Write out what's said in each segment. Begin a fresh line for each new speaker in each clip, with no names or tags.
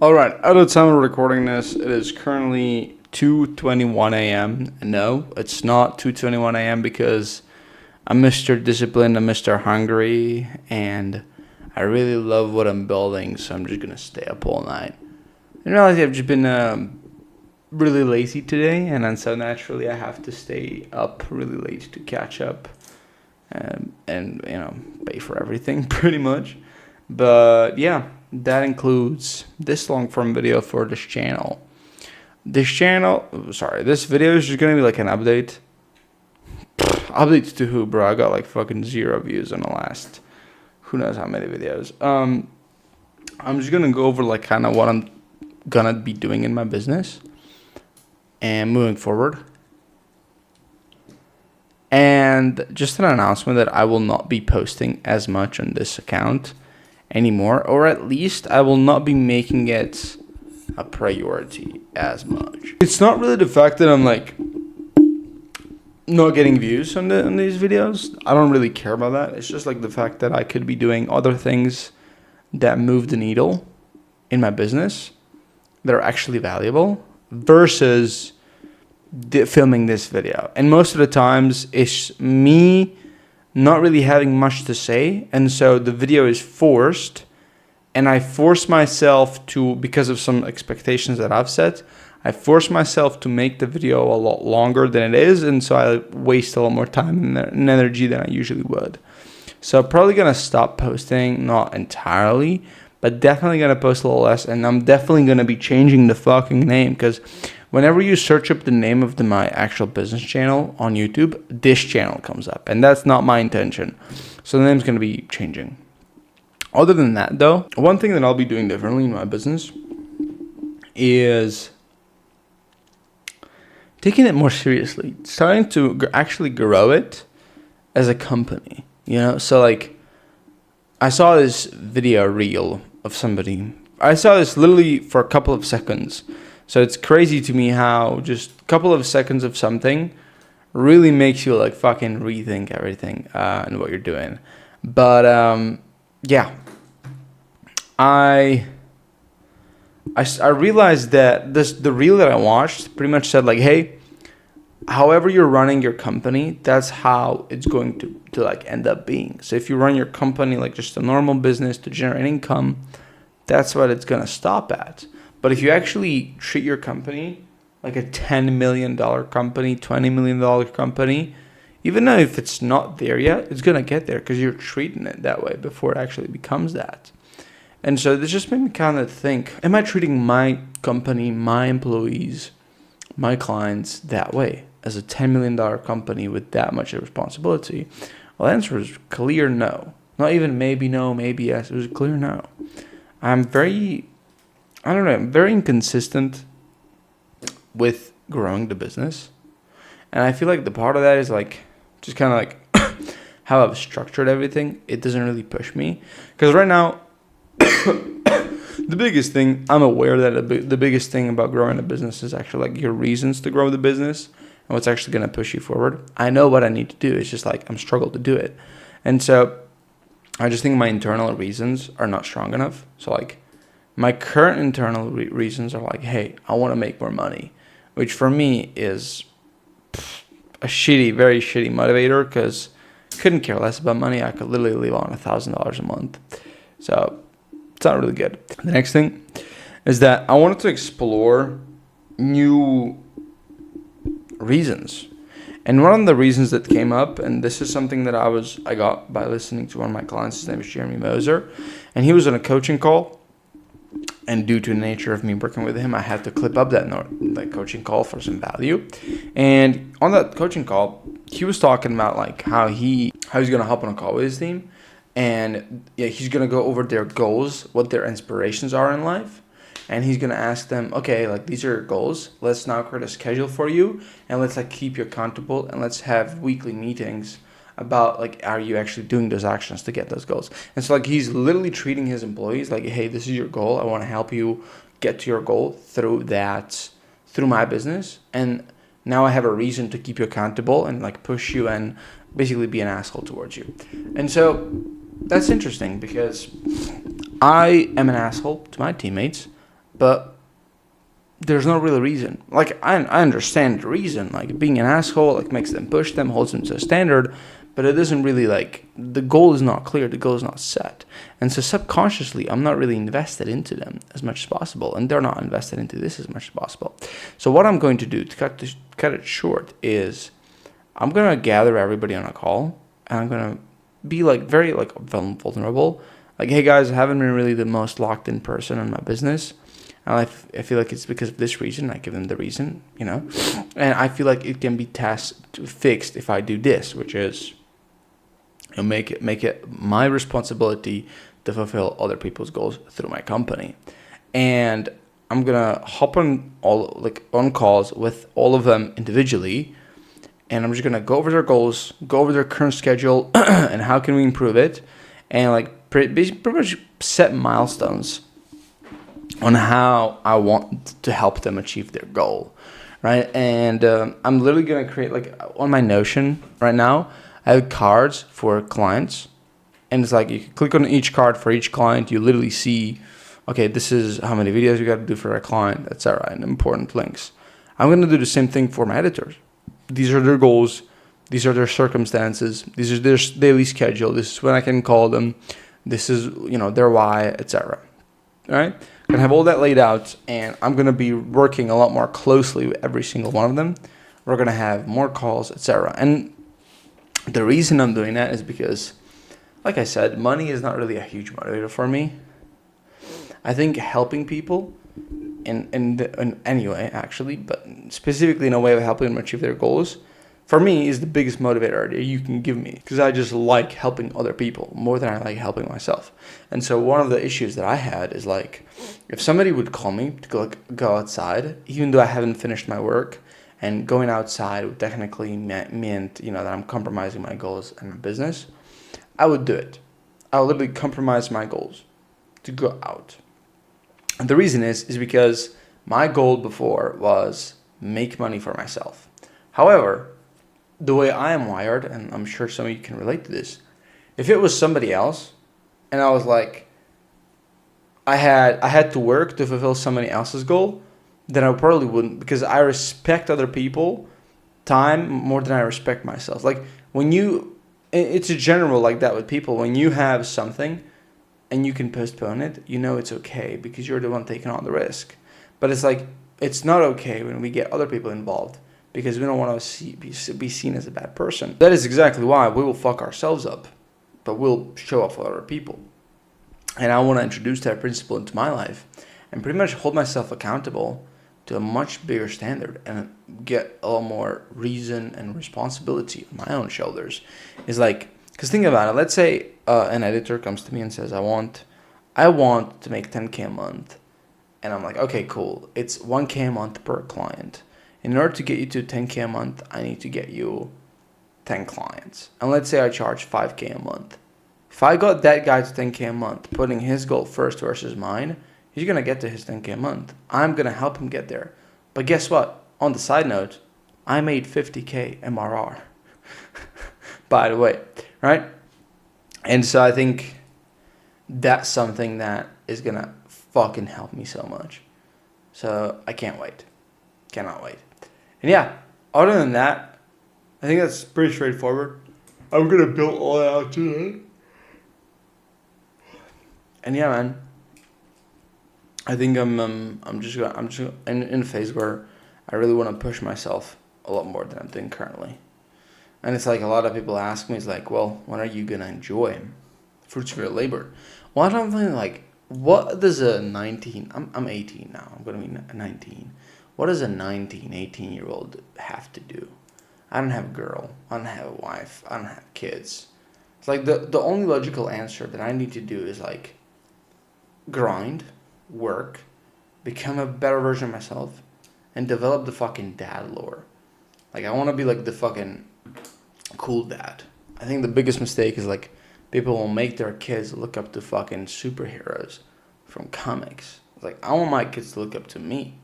All right, at the time of recording this, it is currently 2:21 a.m. No, it's not 2:21 a.m. because I'm Mr. Disciplined, I'm Mr. Hungry, and I really love what I'm building, so I'm just gonna stay up all night. In reality, I've just been really lazy today, and so naturally I have to stay up really late to catch up, and pay for everything pretty much. But yeah, that includes this long form video for this channel. This video is just gonna be like an update. Updates to who, bro? I got like fucking 0 views on the last who knows how many videos. I'm just gonna go over like kind of what I'm gonna be doing in my business and moving forward. And just an announcement that I will not be posting as much on this account anymore, or at least I will not be making it a priority as much. It's not really the fact that I'm like not getting views on these videos. I don't really care about that. It's just like the fact that I could be doing other things that move the needle in my business that are actually valuable versus filming this video. And most of the times it's me not really having much to say, and so the video is forced, and I force myself to, because of some expectations that I've set, I force myself to make the video a lot longer than it is, and so I waste a lot more time and energy than I usually would. So I'm probably gonna stop posting, not entirely, but definitely gonna post a little less, and I'm definitely gonna be changing the fucking name, because whenever you search up the name of my actual business channel on YouTube, this channel comes up, and that's not my intention. So the name's gonna be changing. Other than that, though, one thing that I'll be doing differently in my business is taking it more seriously, starting to actually grow it as a company. So like, I saw this video reel of somebody. I saw this literally for a couple of seconds. So it's crazy to me how just a couple of seconds of something really makes you like fucking rethink everything and what you're doing. But yeah, I realized that the reel that I watched pretty much said like, hey, however you're running your company, that's how it's going to like end up being. So if you run your company like just a normal business to generate income, that's what it's gonna stop at. But if you actually treat your company like a $10 million company, $20 million company, even though if it's not there yet, it's going to get there because you're treating it that way before it actually becomes that. And so this just made me kind of think, am I treating my company, my employees, my clients that way as a $10 million company with that much responsibility? Well, the answer is clear no. Not even maybe no, maybe yes. It was a clear no. I'm very inconsistent with growing the business. And I feel like the part of that is like, just kind of like how I've structured everything. It doesn't really push me. Because right now, the biggest thing, I'm aware that the biggest thing about growing a business is actually like your reasons to grow the business and what's actually going to push you forward. I know what I need to do. It's just like I'm struggling to do it. And so I just think my internal reasons are not strong enough. So like, my current internal reasons are like, hey, I want to make more money, which for me is a very shitty motivator because I couldn't care less about money. I could literally live on $1,000 a month. So it's not really good. The next thing is that I wanted to explore new reasons. And one of the reasons that came up, and this is something that I got by listening to one of my clients, his name is Jeremy Moser, and he was on a coaching call. And due to the nature of me working with him, I had to clip up that coaching call for some value. And on that coaching call, he was talking about like how he's gonna hop on a call with his team, and yeah, he's gonna go over their goals, what their inspirations are in life, and he's gonna ask them, okay, like these are your goals. Let's now create a schedule for you, and let's like keep you accountable, and let's have weekly meetings about like, are you actually doing those actions to get those goals? And so like he's literally treating his employees like, hey, this is your goal. I want to help you get to your goal through my business. And now I have a reason to keep you accountable and like push you and basically be an asshole towards you. And so that's interesting because I am an asshole to my teammates, but there's no real reason. Like, I understand the reason. Like, being an asshole, like, makes them push them, holds them to a standard, but it doesn't really, like, the goal is not clear, the goal is not set. And so subconsciously, I'm not really invested into them as much as possible, and they're not invested into this as much as possible. So what I'm going to do to cut it short is I'm going to gather everybody on a call, and I'm going to be, like, very, like, vulnerable. Like, hey, guys, I haven't been really the most locked in person in my business. And I feel like it's because of this reason. I give them the reason, you know. And I feel like it can be fixed if I do this, which is make it my responsibility to fulfill other people's goals through my company. And I'm gonna hop on on calls with all of them individually, and I'm just gonna go over their goals, go over their current schedule, and how can we improve it, and like pretty much set milestones on how I want to help them achieve their goal, right? And I'm literally gonna create, like, on my Notion right now, I have cards for clients, and it's like you can click on each card for each client. You literally see, okay, this is how many videos you got to do for a client, etc., and important links. I'm gonna do the same thing for my editors. These are their goals. These are their circumstances. These are their daily schedule. This is when I can call them. This is, their why, etc. All right? I'm gonna have all that laid out, and I'm gonna be working a lot more closely with every single one of them. We're gonna have more calls, etc. And the reason I'm doing that is because, like I said, money is not really a huge motivator for me. I think helping people in any way, actually, but specifically in a way of helping them achieve their goals, for me, is the biggest motivator that you can give me, because I just like helping other people more than I like helping myself. And so one of the issues that I had is, like, if somebody would call me to go outside, even though I haven't finished my work, and going outside would technically meant that I'm compromising my goals and my business, I would do it. I would literally compromise my goals to go out. And the reason is because my goal before was make money for myself. However, the way I am wired, and I'm sure some of you can relate to this, if it was somebody else, and I was like, I had to work to fulfill somebody else's goal, then I probably wouldn't, because I respect other people time more than I respect myself. Like, it's a general like that with people. When you have something and you can postpone it, it's okay because you're the one taking on the risk. But it's like, it's not okay when we get other people involved, because we don't want to be seen as a bad person. That is exactly why we will fuck ourselves up, but we'll show off for other people. And I want to introduce that principle into my life and pretty much hold myself accountable to a much bigger standard and get a lot more reason and responsibility on my own shoulders. It's like, because think about it. Let's say an editor comes to me and says, I want to make 10K a month. And I'm like, okay, cool. It's 1K a month per client. In order to get you to 10K a month, I need to get you 10 clients. And let's say I charge 5K a month. If I got that guy to 10K a month, putting his goal first versus mine, he's going to get to his 10K a month. I'm going to help him get there. But guess what? On the side note, I made 50K MRR. By the way, right? And so I think that's something that is going to fucking help me so much. So I can't wait. Cannot wait. And yeah, other than that, I think that's pretty straightforward. I'm going to build all that out today. And yeah, man, I think I'm just in a phase where I really want to push myself a lot more than I'm doing currently. And it's like, a lot of people ask me, it's like, well, when are you gonna enjoy fruits of your labor? Well, I don't think, like, what does a 19? I'm 18 now. I'm gonna be 19. What does a 19, 18-year-old have to do? I don't have a girl. I don't have a wife. I don't have kids. It's like the only logical answer that I need to do is, like, grind, work, become a better version of myself, and develop the fucking dad lore. Like, I want to be like the fucking cool dad. I think the biggest mistake is, like, people will make their kids look up to fucking superheroes from comics. It's like, I want my kids to look up to me.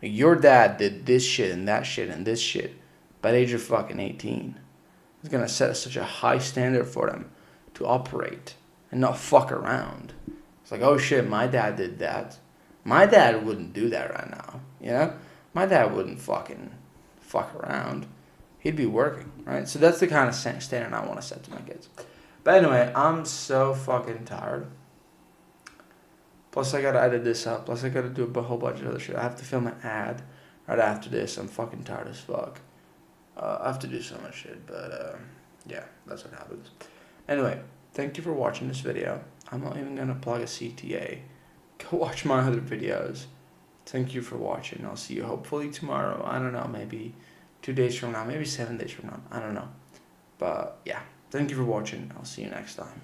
Like, your dad did this shit and that shit and this shit by the age of fucking 18. It's gonna set such a high standard for them to operate and not fuck around. It's like, oh shit, my dad did that. My dad wouldn't do that right now, you know? My dad wouldn't fucking fuck around. He'd be working, right? So that's the kind of standard I want to set to my kids. But anyway, I'm so fucking tired. Plus, I gotta edit this up. Plus, I gotta do a whole bunch of other shit. I have to film an ad right after this. I'm fucking tired as fuck. I have to do so much shit, but yeah, that's what happens. Anyway, thank you for watching this video. I'm not even gonna plug a CTA. Go watch my other videos. Thank you for watching. I'll see you hopefully tomorrow. I don't know, maybe 2 days from now, maybe 7 days from now. I don't know. But yeah, thank you for watching. I'll see you next time.